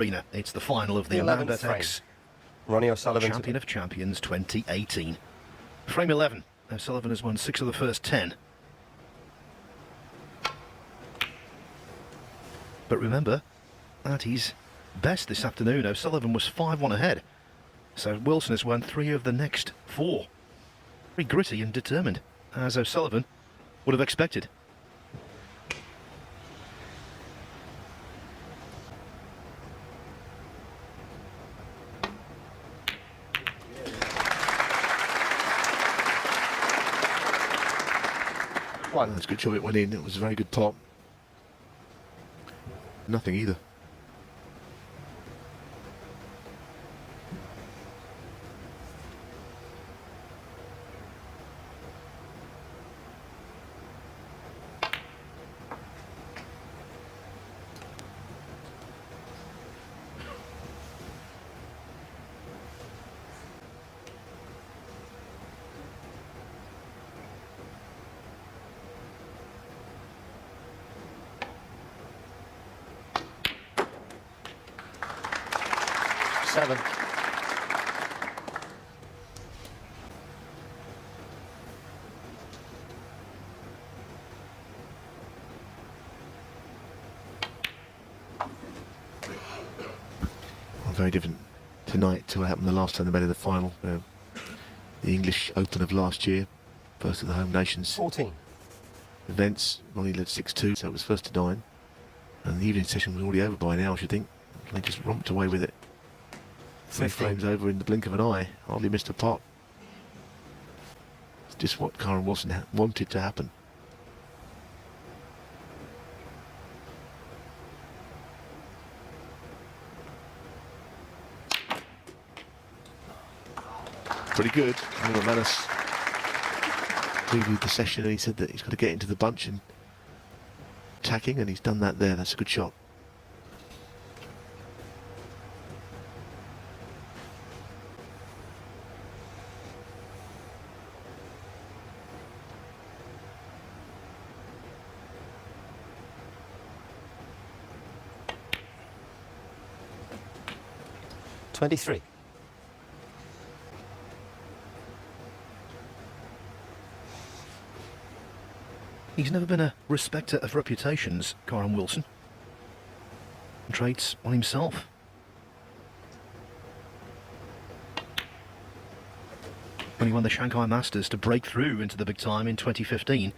arena. It's the final of the 11th AmandetX Ronnie O'Sullivan, Champion of Champions 2018. Frame 11. O'Sullivan has won 6 of the first 10. But remember, at his best this afternoon, O'Sullivan was 5-1 ahead. So Wilson has won 3 of the next 4. Very gritty and determined, as O'Sullivan would have expected. That's a good shot. It went in. It was a very good top. Nothing either. Seven. Well, very different tonight to what happened the last time they made it the final. The English Open of last year, first of the home nations 14. events. Ronnie led 6-2, so it was first to 9. And the evening session was already over by now, I should think. They just romped away with it. 3 frames over in the blink of an eye. Hardly missed a pot. It's just what Kyren Wilson wanted to happen. Pretty good. Manus previewed the session and he said that he's got to get into the bunch and attacking, and he's done that there. That's a good shot. $23. He's never been a respecter of reputations, Kyren Wilson. Concentrates on himself. When he won the Shanghai Masters to break through into the big time in 2015,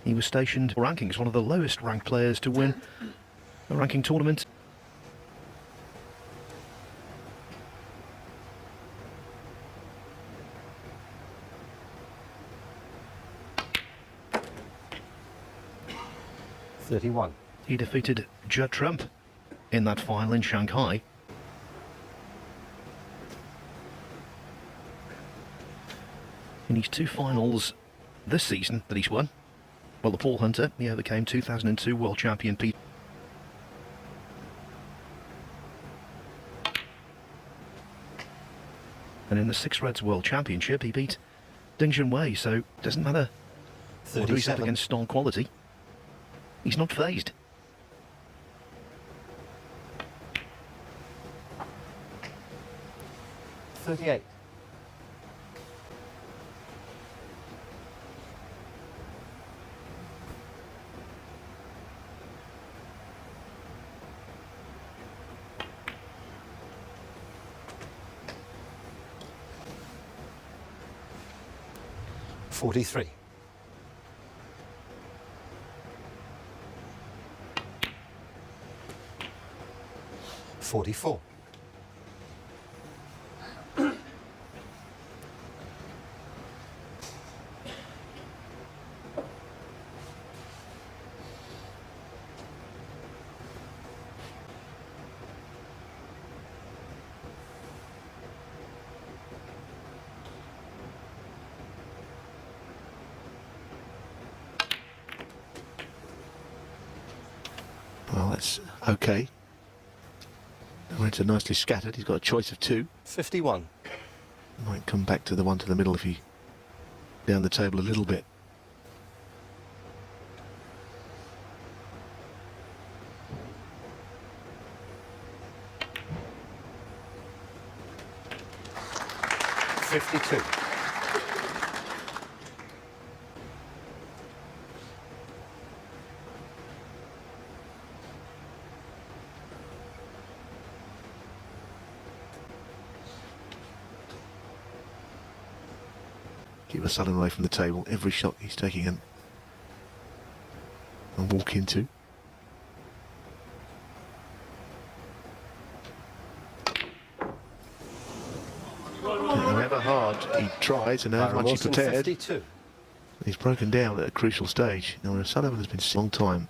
he was stationed for rankings, one of the lowest ranked players to win a ranking tournament. $31. He defeated Judd Trump in that final in Shanghai. In his 2 finals this season that he's won, well, the Paul Hunter, he overcame 2002 world champion Pete. And in the 6 Reds World Championship, he beat Ding Junhui, so it doesn't matter what he's up against on quality. He's not phased. $38. $43. 44. Well, that's okay. The reds are nicely scattered. He's got a choice of 2. 51. Might come back to the one to the middle if he down the table a little bit. 52. Keep O'Sullivan away from the table. Every shot he's taking and walk into. However hard he tries and however Kyren much he Wilson, prepared, 52. he's broken down at a crucial stage. Now O'Sullivan has been a long time.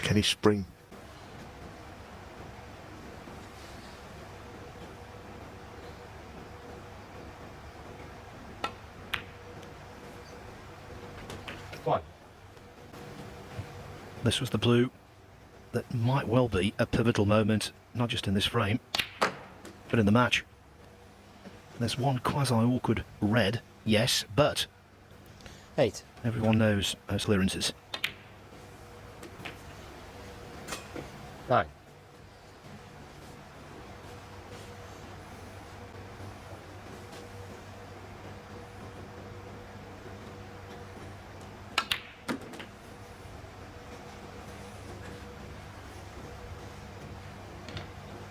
Can he spring? One. This was the blue that might well be a pivotal moment, not just in this frame, but in the match. There's one quasi-awkward red, yes, but 8. everyone knows those clearances. 9.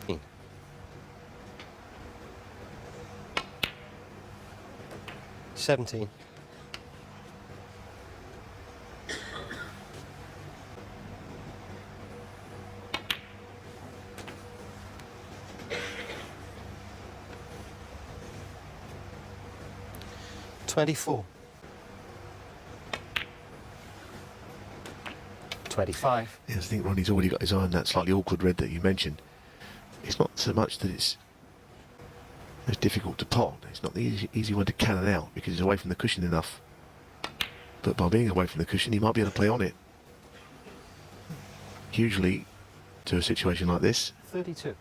Mm. 17. 24. 25. Yes, I think Ronnie's already got his eye on that slightly awkward red that you mentioned. It's not so much that it's difficult to pot. It's not the easy one to cannon out because he's away from the cushion enough. But by being away from the cushion, he might be able to play on it. Hugely to a situation like this. 32.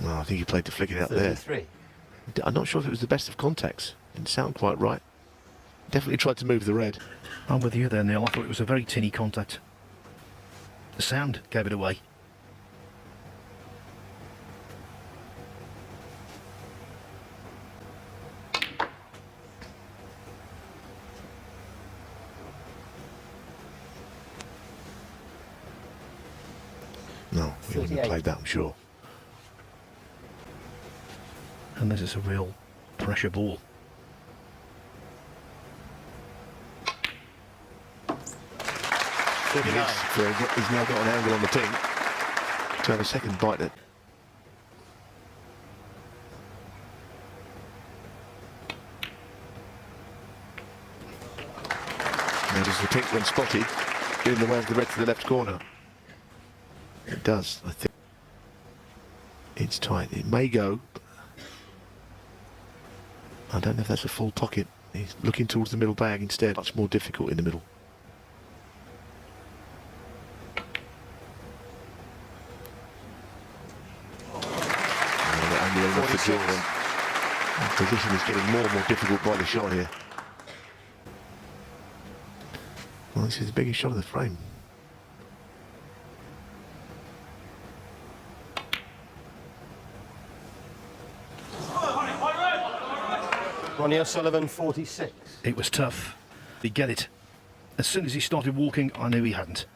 No, I think he played to flick it out there. 33. I'm not sure if it was the best of contacts. Didn't sound quite right. Definitely tried to move the red. I'm with you there, Neil. I thought it was a very tinny contact. The sound gave it away. No, he wouldn't have 38. played that, I'm sure. And this is a real pressure ball. He's now got an angle on the pin to have a second bite at. Now does the pink, when spotted, get in the way of the red to the left corner? It does, I think. It's tight. It may go. But I don't know if that's a full pocket. He's looking towards the middle bag instead. Much more difficult in the middle. Off the draw, and the position is getting more and more difficult by the shot here. Well, this is the biggest shot of the frame. Ronnie O'Sullivan, 46. It was tough. He'd get it. As soon as he started walking, I knew he hadn't.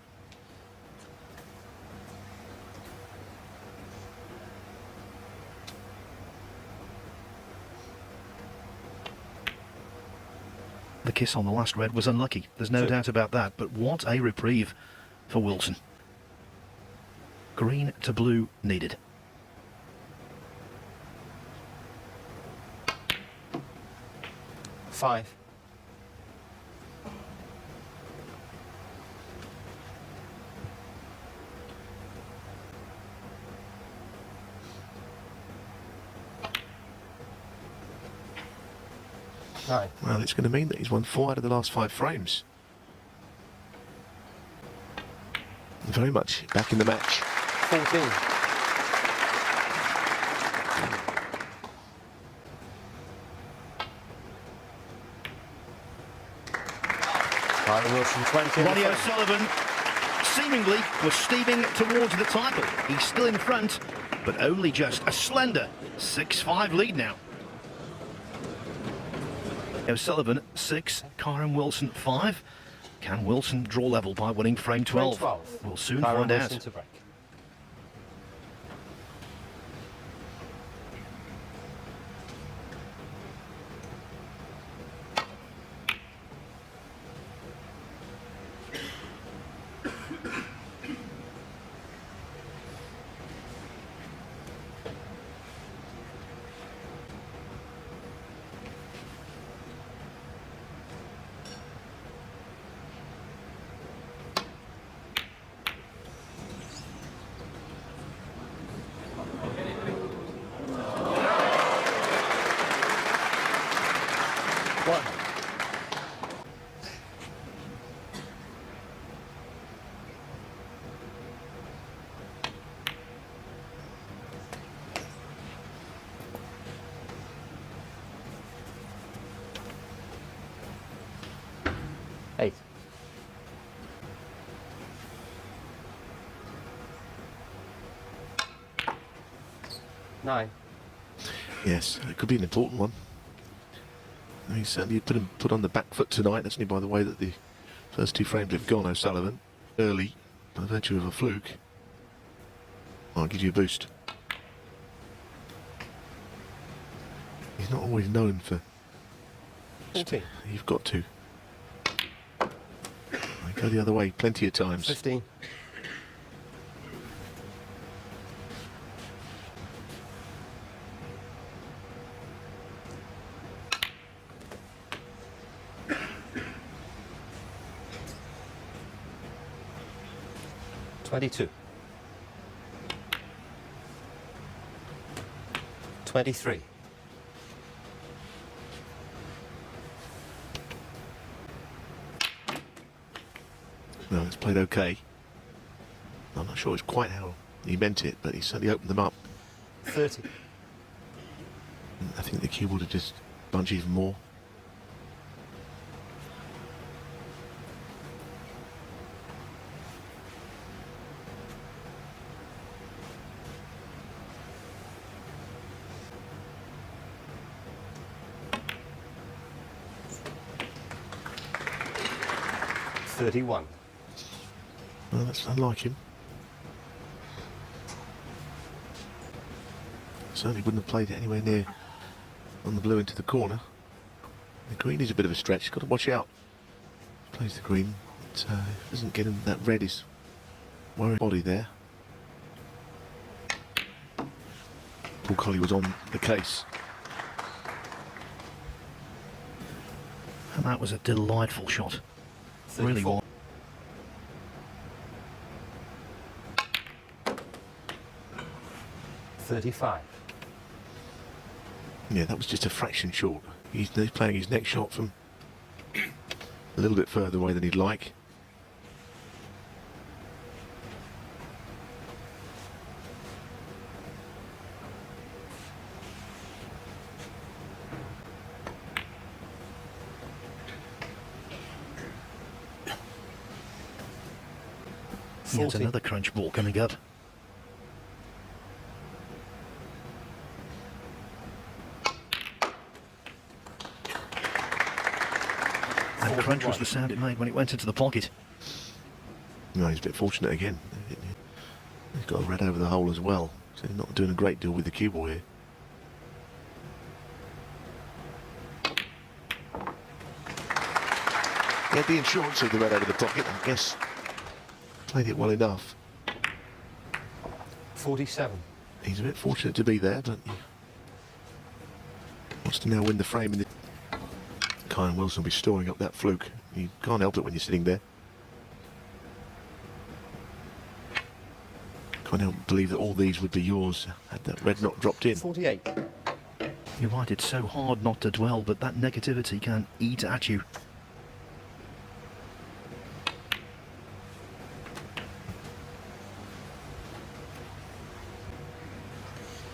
The kiss on the last red was unlucky. There's no doubt about that. But what a reprieve for Wilson. Green to blue needed. Five. Nine. Well, it's going to mean that he's won 4 out of the last 5 frames. Very much back in the match. 14. Kyren Wilson, 20. Ronnie O'Sullivan seemingly was steaming towards the title. He's still in front, but only just a slender 6-5 lead now. O'Sullivan 6, Kyren Wilson 5. Can Wilson draw level by winning frame 12? We'll soon Kyren find Wilson out. to break. One. Eight. Nine. Yes, it could be an important one. He's certainly put on the back foot tonight, hasn't he, by the way that the first two frames have gone, O'Sullivan. Early, by virtue of a fluke. I'll give you a boost. He's not always known for... 14. You've got to. Go the other way plenty of times. 15. 22. 23. No, it's played okay. I'm not sure it's quite how he meant it, but he certainly opened them up. 30. I think the cue would have just bunched even more. $31. Well, that's unlike him. Certainly wouldn't have played it anywhere near on the blue into the corner. The green is a bit of a stretch, got to watch out. Plays the green, but doesn't get him that red is worried body there. Paul Colley was on the case. And that was a delightful shot. Really 34. was. $35. Yeah, that was just a fraction short. He's playing his next shot from a little bit further away than he'd like. Yet another crunch ball coming up. And crunch was the sound it made when it went into the pocket. No, he's a bit fortunate again. He's got a red over the hole as well, so he's not doing a great deal with the cue ball here. He had the insurance of the red over the pocket, I guess. Played it well enough. 47. He's a bit fortunate to be there, but he wants to now win the frame. In the Kyren Wilson will be storing up that fluke. You can't help it when you're sitting there. Can't help but believe that all these would be yours had that red not dropped in. 48. You're right, it's so hard not to dwell, but that negativity can eat at you.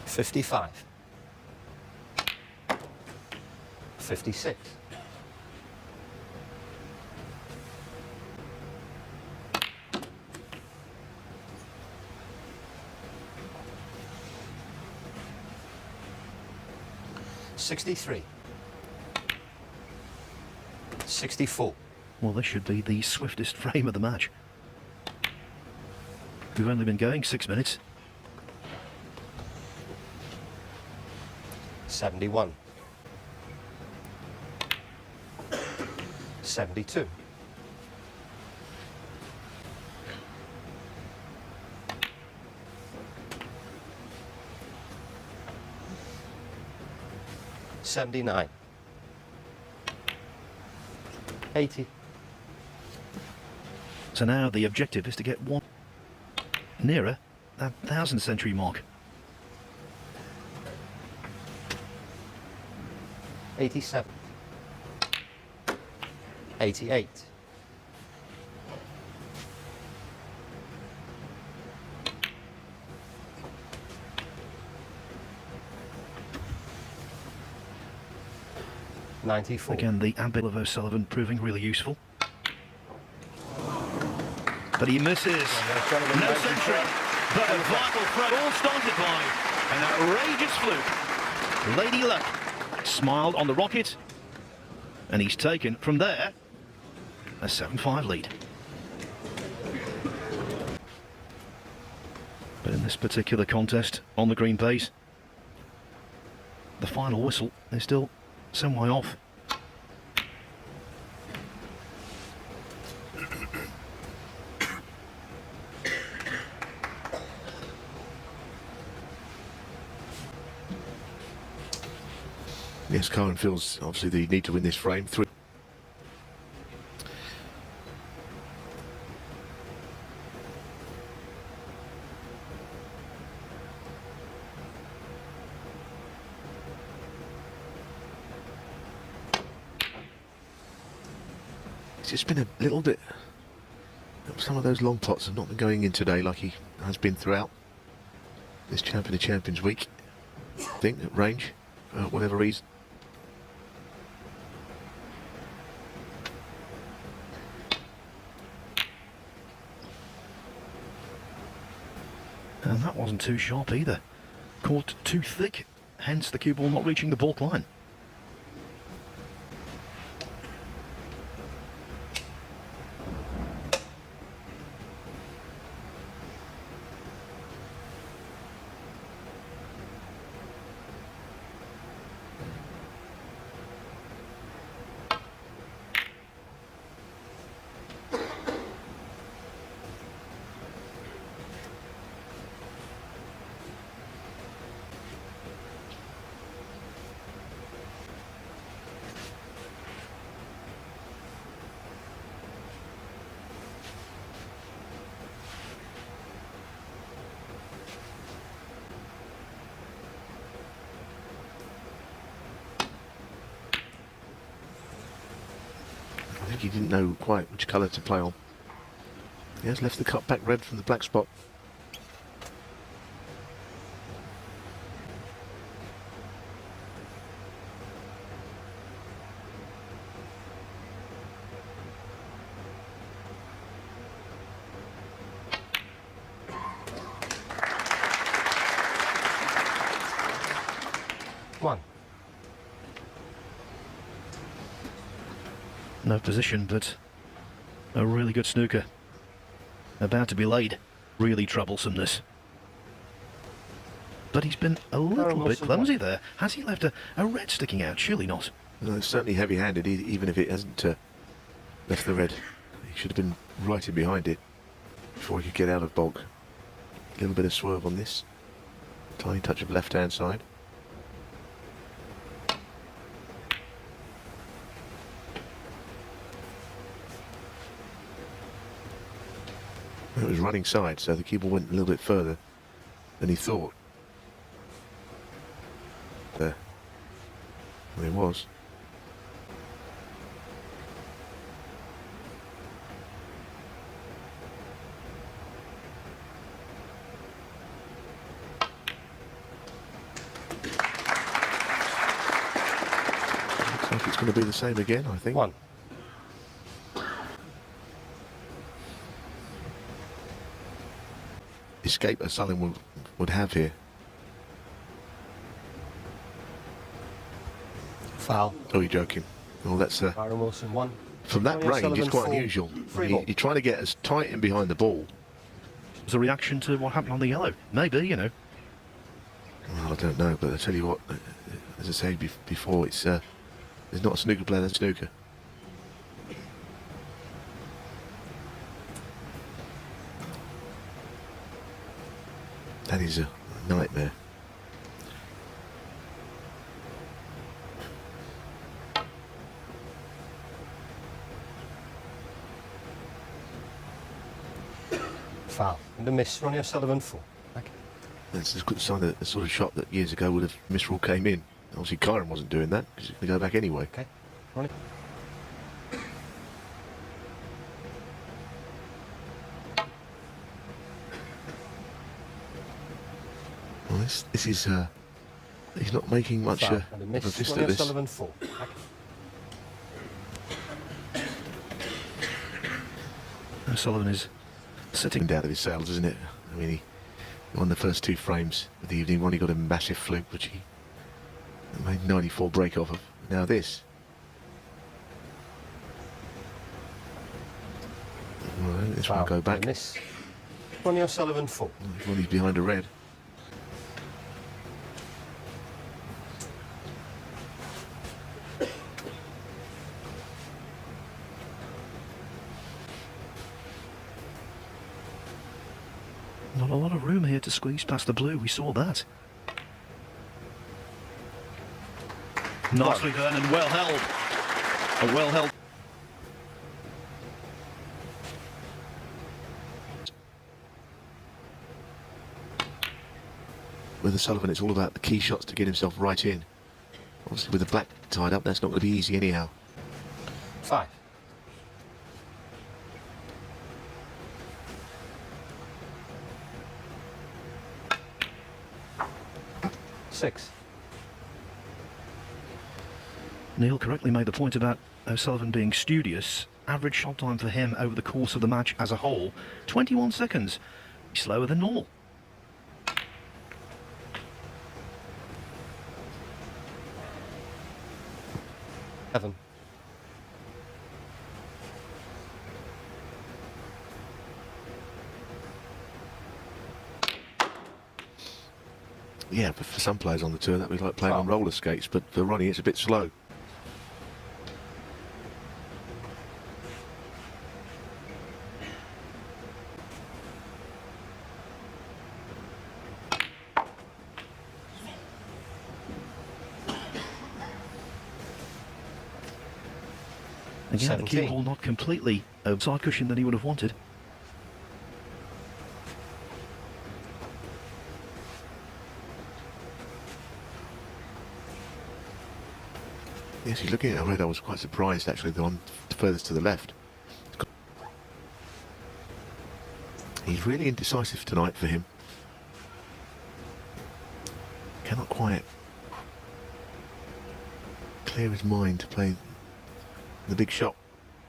$55. 56. 63. 64. Well, this should be the swiftest frame of the match. We've only been going 6 minutes. 71. 72. 79. 80. So now the objective is to get one nearer that 1,000th century mark. 87. 88. 94. Again, the ambit of O'Sullivan proving really useful. But he misses. No century, but a vital threat, all started by an outrageous fluke. Lady Luck smiled on the rocket, and he's taken from there a 7-5 lead. But in this particular contest, on the green base, the final whistle is still some way off. Yes, Kyren feels obviously they need to win this frame. Three. It's just been a little bit. Some of those long pots have not been going in today like he has been throughout this Champion of Champions week. I think at range, for whatever reason. And that wasn't too sharp either. Caught too thick, hence the cue ball not reaching the baulk line. I think he didn't know quite which colour to play on. He has left the cut back red from the black spot. One. No position, but a really good snooker. About to be laid. Really troublesomeness. But he's been a little bit clumsy there. Has he left a red sticking out? Surely not. No, it's certainly heavy-handed, even if it hasn't left the red. He should have been right in behind it before he could get out of bulk. A little bit of swerve on this. Tiny touch of left-hand side. It was running side, so the cue ball went a little bit further than he thought. There. Well, it was. Looks like it's going to be the same again, I think. One. Escape O'Sullivan would have here. Foul. Oh, you're joking. Well, that's Kyren Wilson 1. from that Ronnie range, it's O'Sullivan, quite 4. unusual. Free ball. You're trying to get as tight in behind the ball. As a reaction to what happened on the yellow. Maybe, you know. Well, I don't know, but I tell you what, as I said before, it's there's not a snooker player than snooker. That is a nightmare. Foul. And a miss. Ronnie O'Sullivan 4. Okay. That's a good sign that the sort of shot that years ago would have misrule came in. Obviously, Kyren wasn't doing that because he's going to go back anyway. Okay. Ronnie. Well, this is he's not making much Foul. of And a a miss. fist Ronnie at this. O'Sullivan 4. Okay. O'Sullivan is sitting Out of his sails, isn't it? I mean, he won the first 2 frames of the evening. Ronnie got a massive fluke, which he made 94 break off of. Now this. Well, this Foul. one go back. And a miss. Ronnie O'Sullivan 4. Ronnie's behind a red. Not a lot of room here to squeeze past the blue. We saw that. Nicely done and well held. A well held. With O'Sullivan, it's all about the key shots to get himself right in. Obviously, with the black tied up, that's not going to be easy anyhow. 5. 6. Neil correctly made the point about O'Sullivan being studious. Average shot time for him over the course of the match as a whole, 21 seconds. Slower than normal. Seven. Yeah, but for some players on the tour, that'd be like playing on roller skates. But for Ronnie, it's a bit slow. Again, the cue 17. ball not completely side cushion that he would have wanted. Yes, he's looking at a red. I was quite surprised, actually, the one furthest to the left. He's really indecisive tonight for him. Cannot quite clear his mind to play the big shot.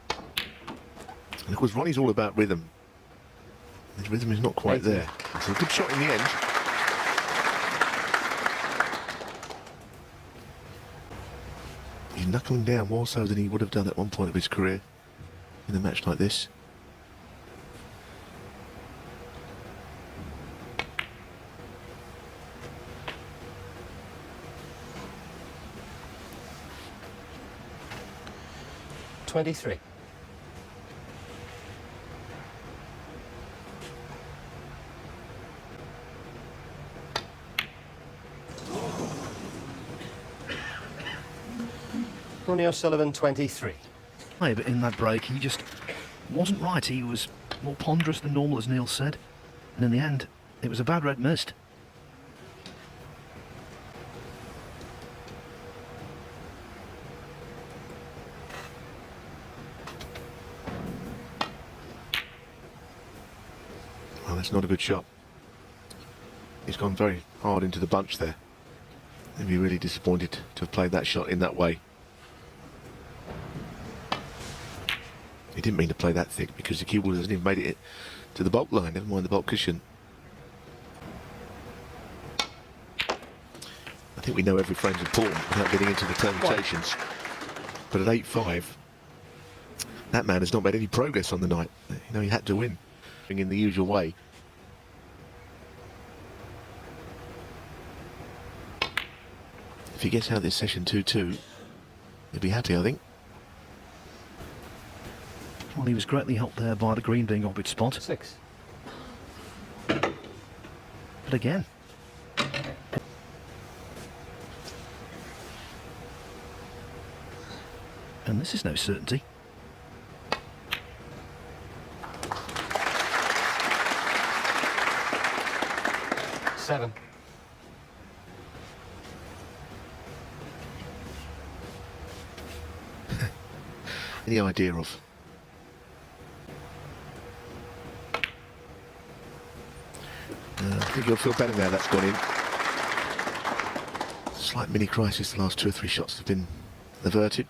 And of course, Ronnie's all about rhythm. His rhythm is not quite there. It's a good shot in the end. He's knuckling down more so than he would have done at one point of his career in a match like this. $23. Ronnie O'Sullivan 23. But in that break, he just wasn't right. He was more ponderous than normal, as Neil said. And in the end, it was a bad red missed. Well, that's not a good shot. He's gone very hard into the bunch there. He'd be really disappointed to have played that shot in that way. He didn't mean to play that thick because the cue ball hasn't even made it to the bulk line, never mind the bulk cushion. I think we know every frame's important without getting into the permutations. But at 8-5, that man has not made any progress on the night. You know, he had to win in the usual way. If he gets out of this session 2-2, he'll be happy, I think. Well, he was greatly helped there by the green being off its spot. 6. But again. And this is no certainty. Seven. Any idea of? I think he'll feel better now that's gone in. Slight mini crisis, the last 2 or 3 shots have been averted.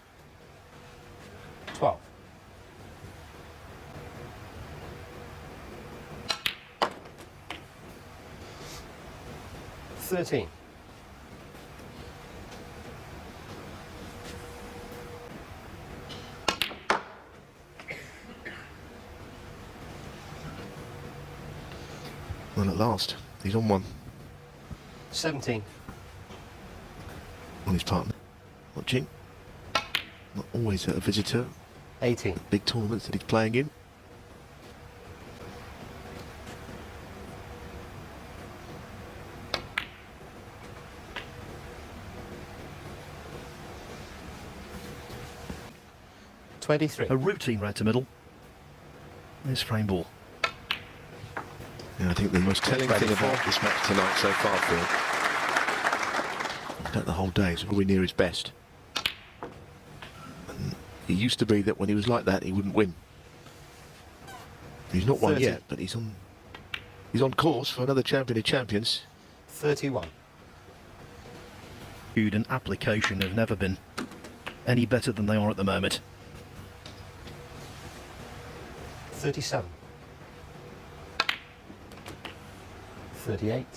12. $13. Well, at last, he's on one. 17. On his partner. Watching. Not always a visitor. 18. Big tournaments that he's playing in. $23. A routine right to middle. There's frame ball. Yeah, I think the most telling thing about this match tonight so far, Phil, about the whole day, is probably near his best. And it used to be that when he was like that, he wouldn't win. He's not won 30. yet, but he's on course for another champion of champions. 31. Food and application have never been any better than they are at the moment. 37. 38.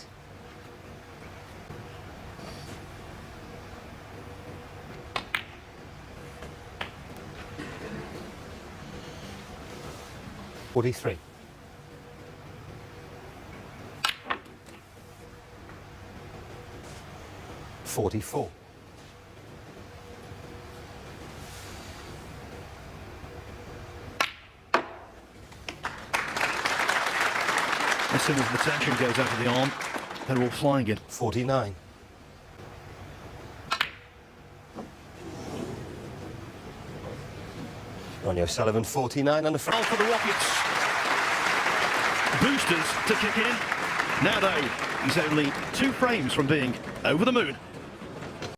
$43. 44. As soon as the tension goes out of the arm, they're all flying in. 49. Ronnie O'Sullivan, 49 under Foul for the Rockets. Boosters to kick in. Now though, he's only 2 frames from being over the moon.